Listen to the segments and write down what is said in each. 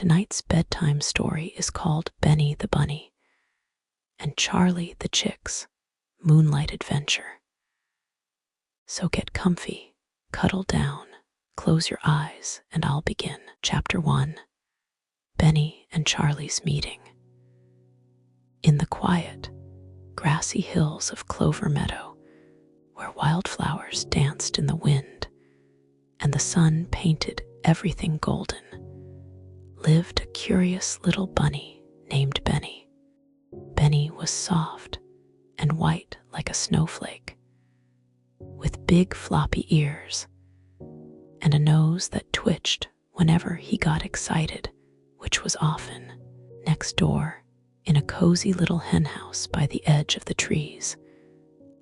Tonight's bedtime story is called Benny the Bunny and Charlie the Chick's Moonlight Adventure. So get comfy, cuddle down, close your eyes, and I'll begin. Chapter 1. Benny and Charlie's Meeting. In the quiet, grassy hills of Clover Meadow, where wildflowers danced in the wind and the sun painted everything golden, lived a curious little bunny named Benny. Benny was soft and white like a snowflake, with big floppy ears and a nose that twitched whenever he got excited, which was often. Next door, in a cozy little henhouse by the edge of the trees,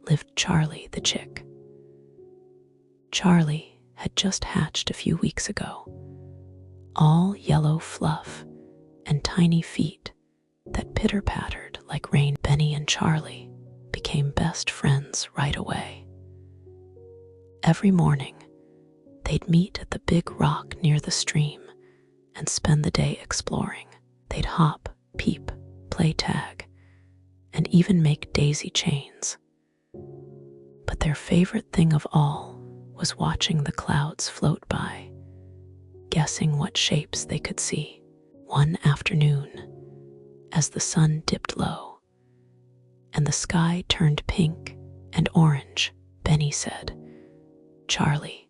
lived Charlie the Chick. Charlie had just hatched a few weeks ago, all yellow fluff and tiny feet that pitter-pattered like rain. Benny and Charlie became best friends right away. Every morning, they'd meet at the big rock near the stream and spend the day exploring. They'd hop, peep, play tag, and even make daisy chains. But their favorite thing of all was watching the clouds float by, guessing what shapes they could see. One afternoon, as the sun dipped low and the sky turned pink and orange, Benny said, "Charlie,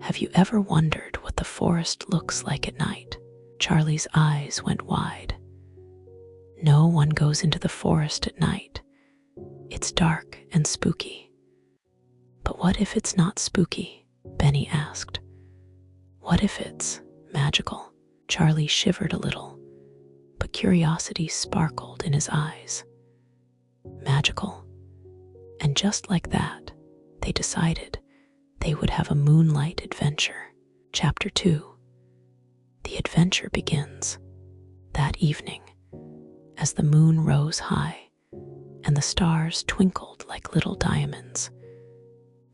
have you ever wondered what the forest looks like at night?" Charlie's eyes went wide. "No one goes into the forest at night. It's dark and spooky." "But what if it's not spooky?" Benny asked. "What if it's magical?" Charlie shivered a little, but curiosity sparkled in his eyes. Magical. And just like that, they decided they would have a moonlight adventure. Chapter 2. The adventure begins. That evening, as the moon rose high and the stars twinkled like little diamonds,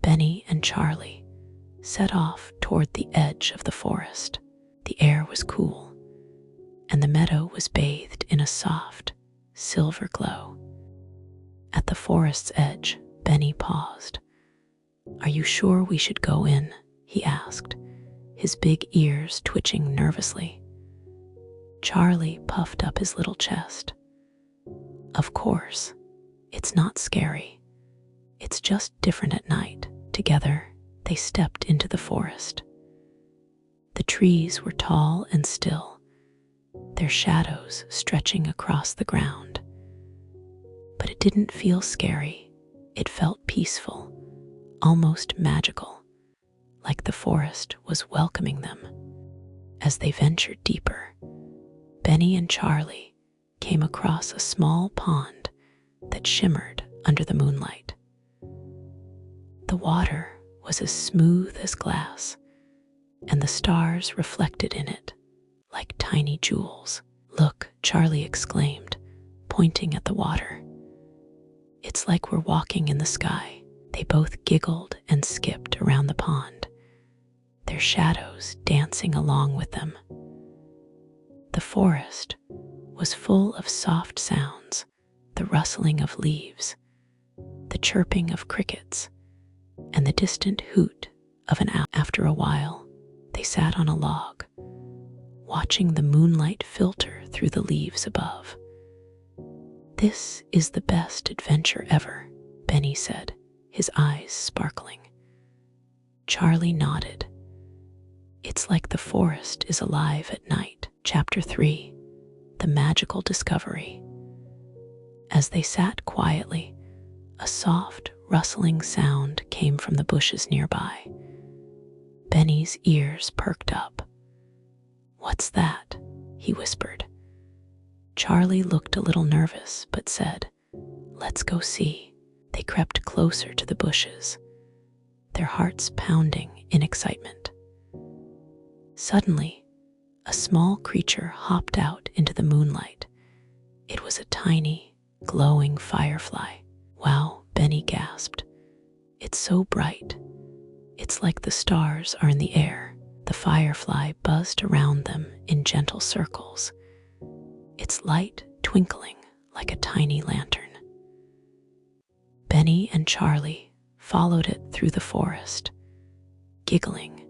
Benny and Charlie set off toward the edge of the forest. The air was cool, and the meadow was bathed in a soft, silver glow. At the forest's edge, Benny paused. "Are you sure we should go in?" he asked, his big ears twitching nervously. Charlie puffed up his little chest. "Of course, it's not scary. It's just different at night." Together, they stepped into the forest. The trees were tall and still, their shadows stretching across the ground. But it didn't feel scary. It felt peaceful, almost magical, like the forest was welcoming them. As they ventured deeper, Benny and Charlie came across a small pond that shimmered under the moonlight. The water was as smooth as glass, and the stars reflected in it like tiny jewels. "Look," Charlie exclaimed, pointing at the water. "It's like we're walking in the sky." They both giggled and skipped around the pond, their shadows dancing along with them. The forest was full of soft sounds, the rustling of leaves, the chirping of crickets, and the distant hoot of an owl. After a while, they sat on a log, watching the moonlight filter through the leaves above. "This is the best adventure ever," Benny said, his eyes sparkling. Charlie nodded. "It's like the forest is alive at night." Chapter 3. The Magical Discovery. As they sat quietly, a soft, rustling sound came from the bushes nearby. Benny's ears perked up. "What's that?" he whispered. Charlie looked a little nervous, but said, "Let's go see." They crept closer to the bushes, their hearts pounding in excitement. Suddenly, a small creature hopped out into the moonlight. It was a tiny, glowing firefly. "Wow," Benny gasped. "It's so bright. It's like the stars are in the air." The The firefly buzzed around them in gentle circles, its light twinkling like a tiny lantern. Benny and Charlie followed it through the forest, giggling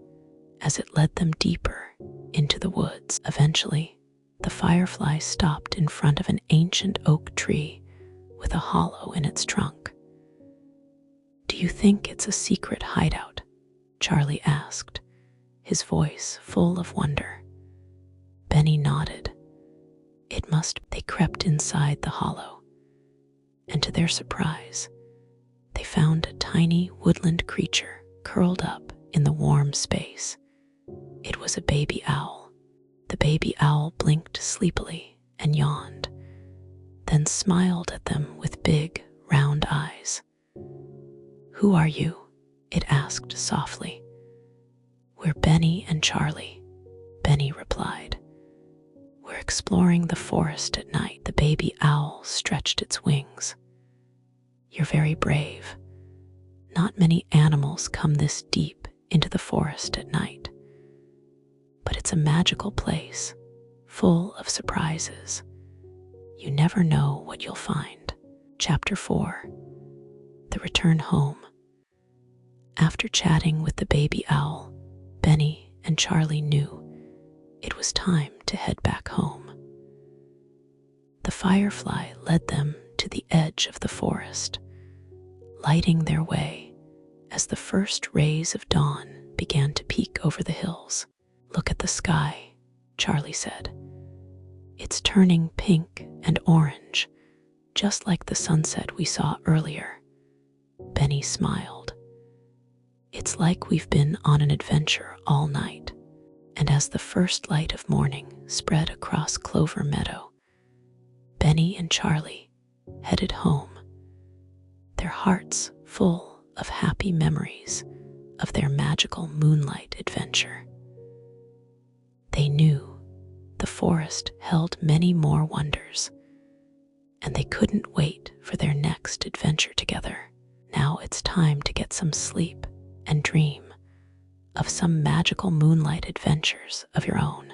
as it led them deeper into the woods. Eventually, the firefly stopped in front of an ancient oak tree with a hollow in its trunk. "Do you think it's a secret hideout?" Charlie asked, his voice full of wonder. Benny nodded. It must. They crept inside the hollow, and to their surprise, they found a tiny woodland creature curled up in the warm space. It was a baby owl. The baby owl blinked sleepily and yawned, then smiled at them with big, round eyes. "Who are you?" it asked softly. "We're Benny and Charlie," Benny replied. "We're exploring the forest at night." The baby owl stretched its wings. "You're very brave. Not many animals come this deep into the forest at night. But it's a magical place, full of surprises. You never know what you'll find." Chapter 4: The Return Home. After chatting with the baby owl, Benny and Charlie knew it was time to head back home. The firefly led them to the edge of the forest, lighting their way as the first rays of dawn began to peek over the hills. "Look at the sky," Charlie said. "It's turning pink and orange, just like the sunset we saw earlier." Benny smiled. "It's like we've been on an adventure all night." And as the first light of morning spread across Clover Meadow, Benny and Charlie headed home, their hearts full of happy memories of their magical moonlight adventure. They knew the forest held many more wonders, and they couldn't wait for their next adventure together. Now it's time to get some sleep and dream of some magical moonlight adventures of your own.